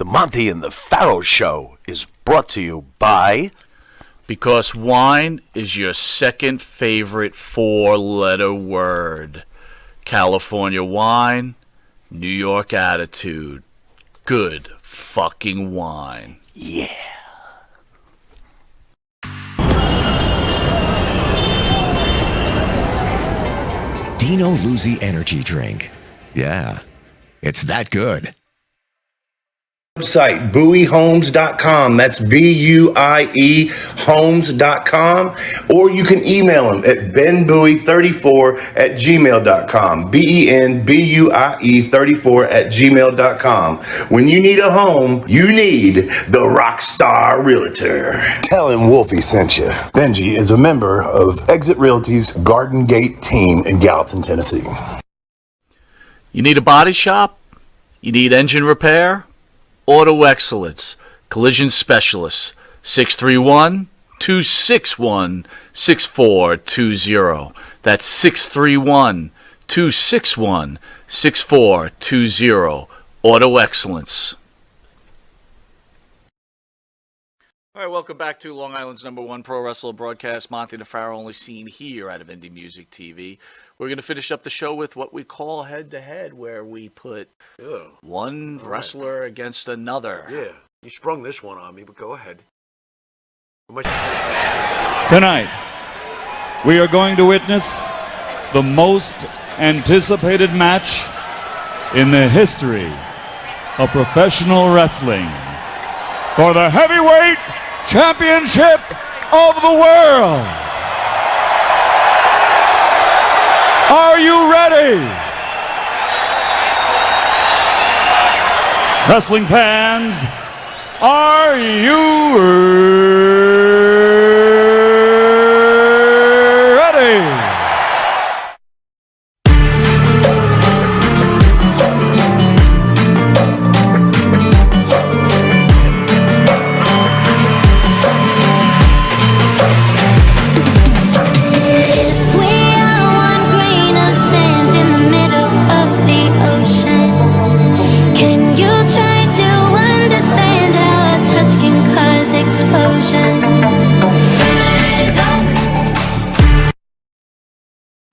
The Monty and the Pharaoh Show is brought to you by... Because wine is your second favorite four-letter word. California wine, New York attitude. Good fucking wine. Yeah. Dino Luzzi Energy Drink. Yeah, it's that good. Website buiehomes.com. That's BUIE homes.com, or you can email him at benbuie34@gmail.com. BENBUIE34@gmail.com. When you need a home, you need the Rockstar Realtor. Tell him Wolfie sent you. Benji is a member of Exit Realty's Garden Gate team in Gallatin, Tennessee. You need a body shop? You need engine repair? Auto Excellence, Collision Specialists, 631-261-6420. That's 631-261-6420. Auto Excellence. All right, welcome back to Long Island's #1 pro wrestler broadcast. Monty the Pharaoh, only seen here out of Indie Music TV. We're going to finish up the show with what we call head-to-head, where we put one wrestler against another. Yeah, you sprung this one on me, but go ahead. Tonight, we are going to witness the most anticipated match in the history of professional wrestling for the heavyweight championship of the world. Are you ready? Wrestling fans, are you ready?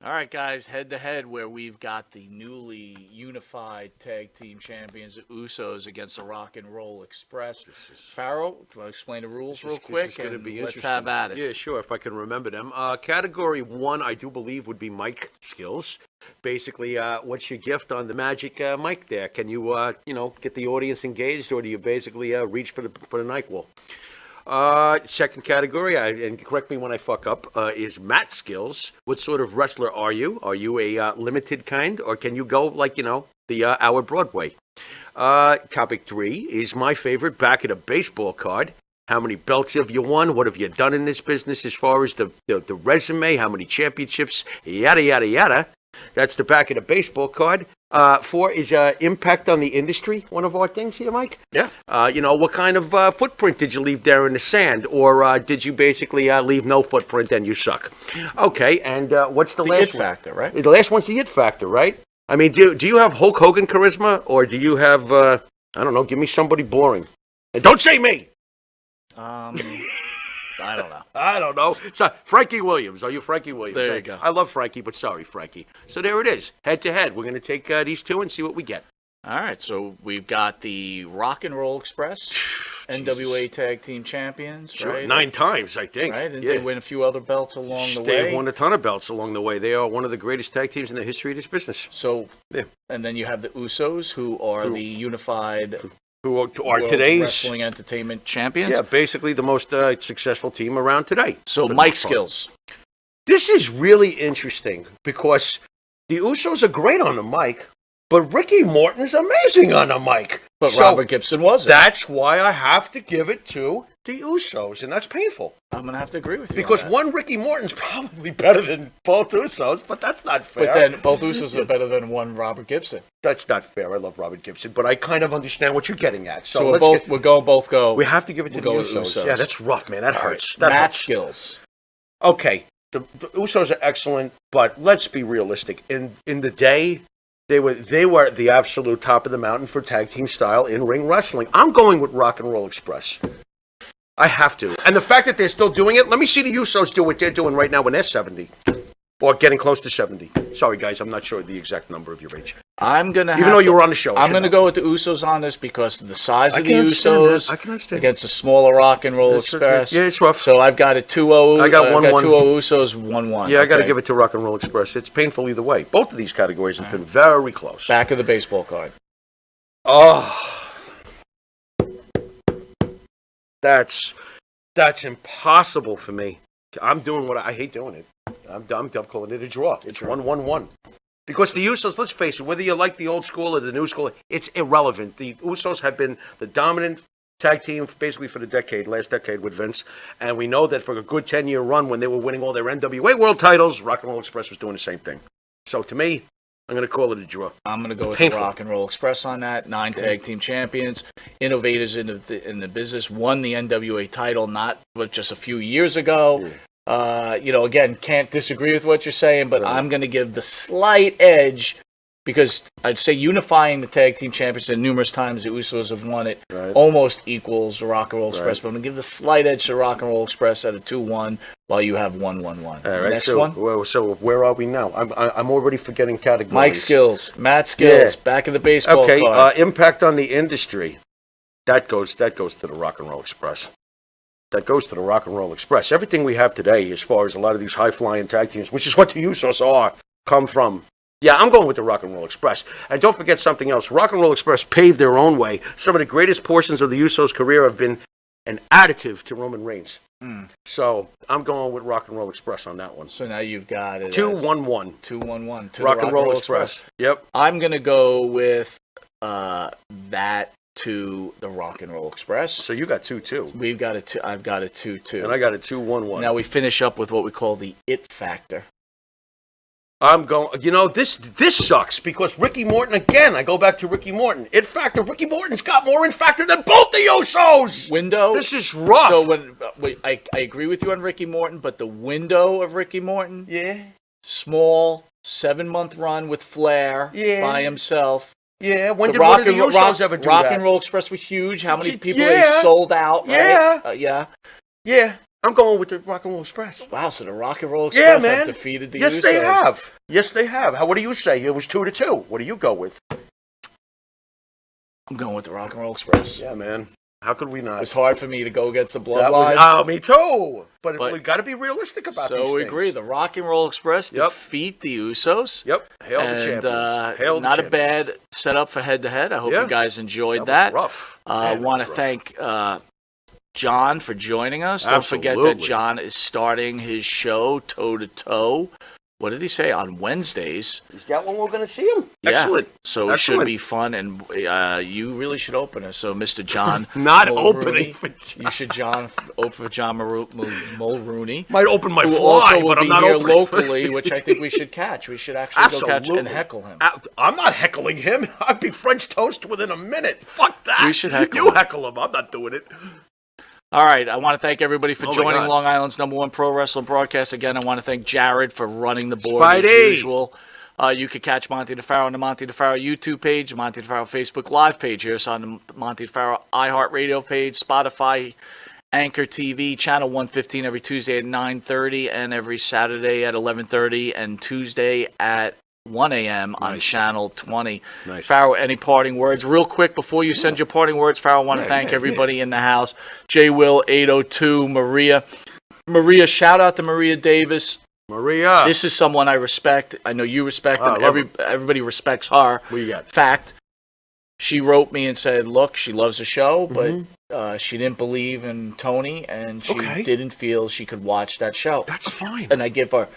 All right, guys, head-to-head, where we've got the newly unified tag team champions, the Usos, against the Rock and Roll Express. Pharaoh, do you want to explain the rules real quick? This is going to be let's interesting. have at it. Yeah, sure, if I can remember them. Category 1, I do believe, would be mic skills. Basically, what's your gift on the magic mic there? Can you, get the audience engaged, or do you basically reach for the NyQuil? Second category, and correct me when I fuck up, is mat skills. What sort of wrestler are you? Are you a limited kind, or can you go like, the our Broadway? Topic 3 is my favorite, back of the baseball card. How many belts have you won? What have you done in this business as far as the resume? How many championships? Yada, yada, yada. That's the back of the baseball card. 4 is impact on the industry, one of our things here, Mike. Yeah. What kind of footprint did you leave there in the sand? Or did you basically leave no footprint and you suck? Okay, and what's the last it one? factor, right? The last one's the it factor, right? I mean, do you have Hulk Hogan charisma, or do you have, I don't know, give me somebody boring. And don't say me! I don't know. I don't know. So, Frankie Williams. Are you Frankie Williams? There you go. I love Frankie, but sorry, Frankie. So there it is, head to head. We're going to take these two and see what we get. All right, so we've got the Rock and Roll Express, NWA Tag Team Champions, Sure, right? 9 times, I think. Right, and they win a few other belts along the way. They've won a ton of belts along the way. They are one of the greatest tag teams in the history of this business. So, yeah. And then you have the Usos, who are the unified... Who are World today's Wrestling Entertainment Champions. Yeah, basically the most successful team around today. So mic skills. This is really interesting because the Usos are great on the mic, but Ricky Morton's amazing on the mic. But Robert Gibson wasn't. That's why I have to give it to the Usos, and that's painful. I'm going to have to agree with you because on that. one Ricky Morton's probably better than both Usos, but that's not fair. But then both Usos are better than one Robert Gibson. That's not fair. I love Robert Gibson, but I kind of understand what you're getting at. So we're going both go. We have to give it to the Usos. Yeah, that's rough, man. That hurts. That Mat hurts. skills. Okay, the Usos are excellent, but let's be realistic. In the day, They were at the absolute top of the mountain for tag team style in ring wrestling. I'm going with Rock and Roll Express. I have to. And the fact that they're still doing it, let me see the Usos do what they're doing right now when they're 70. Or getting close to 70. Sorry, guys, I'm not sure the exact number of your age. I'm gonna. Even though you were on the show, I'm gonna go with the Usos on this because of the size of the Usos. I can understand against a smaller Rock and Roll Express. Yeah, it's rough. So I've got a 2-0. I got 1-1. 2-0 Usos, 1-1. Yeah, I got to give it to Rock and Roll Express. It's painful either way. Both of these categories have been very close. Back of the baseball card. Oh, that's impossible for me. I'm doing what I hate doing it. I'm calling it a draw. It's 1-1-1. Because the Usos, let's face it, whether you like the old school or the new school, it's irrelevant. The Usos have been the dominant tag team basically for the last decade with Vince. And we know that for a good 10-year run when they were winning all their NWA world titles, Rock and Roll Express was doing the same thing. So to me, I'm going to call it a draw. I'm going to go with the Rock and Roll Express on that. 9 tag team champions, innovators in the business, won the NWA title not but just a few years ago. Yeah. Again, can't disagree with what you're saying, but I'm going to give the slight edge because I'd say unifying the tag team champions, and numerous times the Usos have won it, almost equals the Rock and Roll Express. But I'm going to give the slight edge to Rock and Roll Express at a 2-1 while you have 1-1-1. All right, Next one. Well, so where are we now? I'm already forgetting categories. Mike Skills, Matt Skills, back of the baseball card. Okay, impact on the industry. That goes to the Rock and Roll Express. That goes to the Rock and Roll Express. Everything we have today, as far as a lot of these high-flying tag teams, which is what the Usos are, come from. Yeah, I'm going with the Rock and Roll Express. And don't forget something else. Rock and Roll Express paved their own way. Some of the greatest portions of the Usos' career have been an additive to Roman Reigns. So I'm going with Rock and Roll Express on that one. So now you've got it 2-1-1. 2-1-1 to Rock and Roll Express. Yep. I'm going to go with that to the Rock and Roll Express. So you got 2-2. We've got a 2. I've got a 2-2. And I got a 2-1-1. Now we finish up with what we call the it factor. I'm going, this sucks because Ricky Morton, again, I go back to Ricky Morton. It factor, Ricky Morton's got more in factor than both the Usos. Window. This is rough. So I agree with you on Ricky Morton, but the window of Ricky Morton. Yeah. Small, 7-month run with Flair by himself. Yeah, when did one of the Usos ever do that? Rock and Roll Express was huge. How many people they sold out, right? Yeah. I'm going with the Rock and Roll Express. Wow, so the Rock and Roll Express have defeated the Usos. Yes, they have. Yes, they have. What do you say? It was 2-2. What do you go with? I'm going with the Rock and Roll Express. Yeah, man. How could we not? It's hard for me to go against the bloodline. Oh, me too. But we've got to be realistic about these things. So we agree. The Rock and Roll Express defeat the Usos. Yep. Hail the champions. Hail the not champions. A bad setup for head-to-head. I hope you guys enjoyed that. Was rough. I want to thank John for joining us. Don't forget that John is starting his show, Toe to Toe. What did he say? On Wednesdays. Is that when we're going to see him? Yeah. Excellent. So it should be fun, and you really should open us. So, Mr. John. Not Mulrooney, opening for John. You should open for John Mulrooney. Might open my who fly, also will but I'm be not here opening locally, which I think we should catch. We should actually go catch and heckle him. I'm not heckling him. I'd be French toast within a minute. Fuck that. We should heckle You him. heckle him. I'm not doing it. All right, I want to thank everybody for joining Long Island's #1 pro wrestling broadcast. Again, I want to thank Jared for running the board as usual. You can catch Monty DeFaro on the Monty DeFaro YouTube page, Monty DeFaro Facebook Live page. Here's on the Monty DeFaro iHeartRadio page, Spotify, Anchor TV, channel 115 every Tuesday at 9:30 and every Saturday at 11:30 and Tuesday at 1 a.m. on channel 20. Nice. Farrell, any parting words? Real quick, before you send your parting words, Farrell, I want to thank everybody in the house. J. Will, 802, Maria. Maria, shout out to Maria Davis. Maria. This is someone I respect. I know you respect them. Everybody respects her. What you got? Fact, she wrote me and said, look, she loves the show, but she didn't believe in Tony, and she didn't feel she could watch that show. That's fine. And I give her...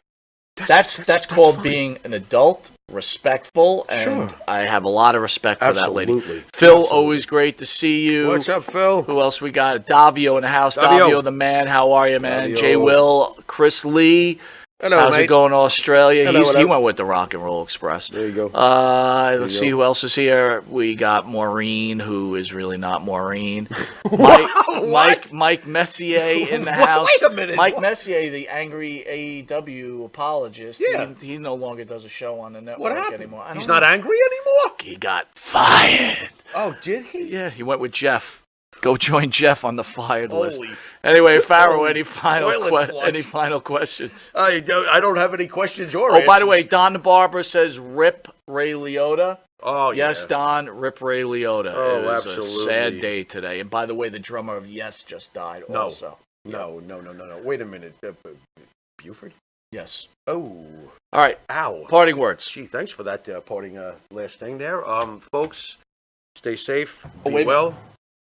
That's called fine. Being an adult, respectful, and I have a lot of respect for that lady. Phil, always great to see you. What's up, Phil? Who else we got? Davio in the house. Davio the man. How are you, man? Jay Will, Chris Lee, Hello, How's mate. it going, Australia? Hello, hello. He went with the Rock and Roll Express. There you go. Let's see who else is here. We got Maureen, who is really not Maureen. Mike Messier in the house. Wait a minute. Mike What? Messier, the angry AEW apologist. Yeah. He no longer does a show on the network What happened? anymore. I don't He's know. not angry anymore? He got fired. Oh, did he? Yeah, he went with Jeff. Go join Jeff on the fired list. Holy- Anyway, Farrow, Holy any final toilet flush. any final questions? I don't have any questions or Oh, by the answers. way, Don the Barber says rip Ray Liotta. Oh, Yes, yeah. Don, rip Ray Liotta. Oh, it was absolutely. a sad day today. And by the way, the drummer of Yes just died No. also. No. Wait a minute. Buford? Yes. Oh. All right, Ow. parting words. Gee, thanks for that parting last thing there. Folks, stay safe. Oh, Be wait a well.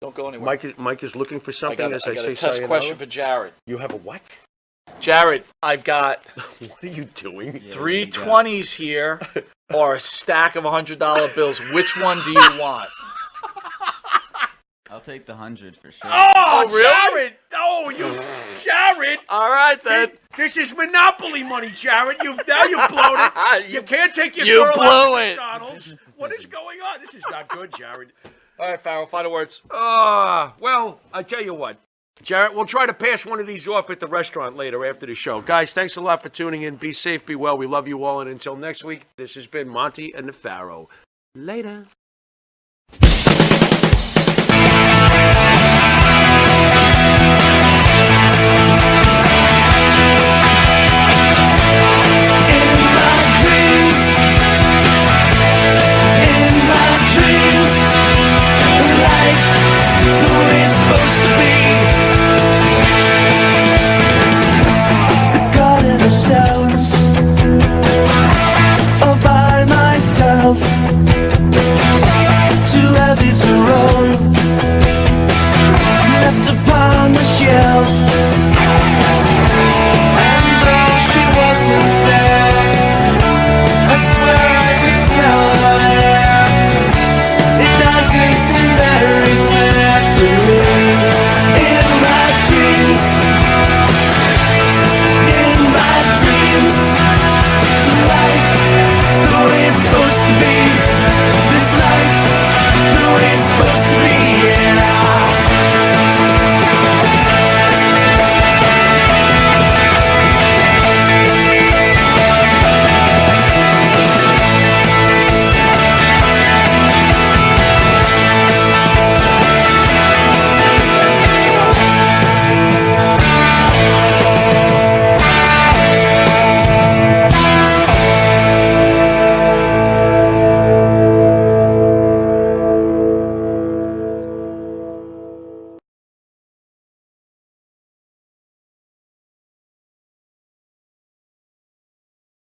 Don't go anywhere. Mike is looking for I something, got as a I say. test sayonara. question for Jared. You have a what? Jared, I've got What are you doing? three 20s here or a stack of $100 bills. Which one do you want? I'll take the 100 for sure. Oh, really? Jared! Oh, you, Jared! All right, then. This is Monopoly money, Jared. You've blown it. You can't take your You girl blew out to it. McDonald's. What is going on? This is not good, Jared. All right, Farrell, final words. Well, I tell you what, Jared, we'll try to pass one of these off at the restaurant later after the show. Guys, thanks a lot for tuning in. Be safe, be well. We love you all. And until next week, this has been Monty and the Pharaoh. Later.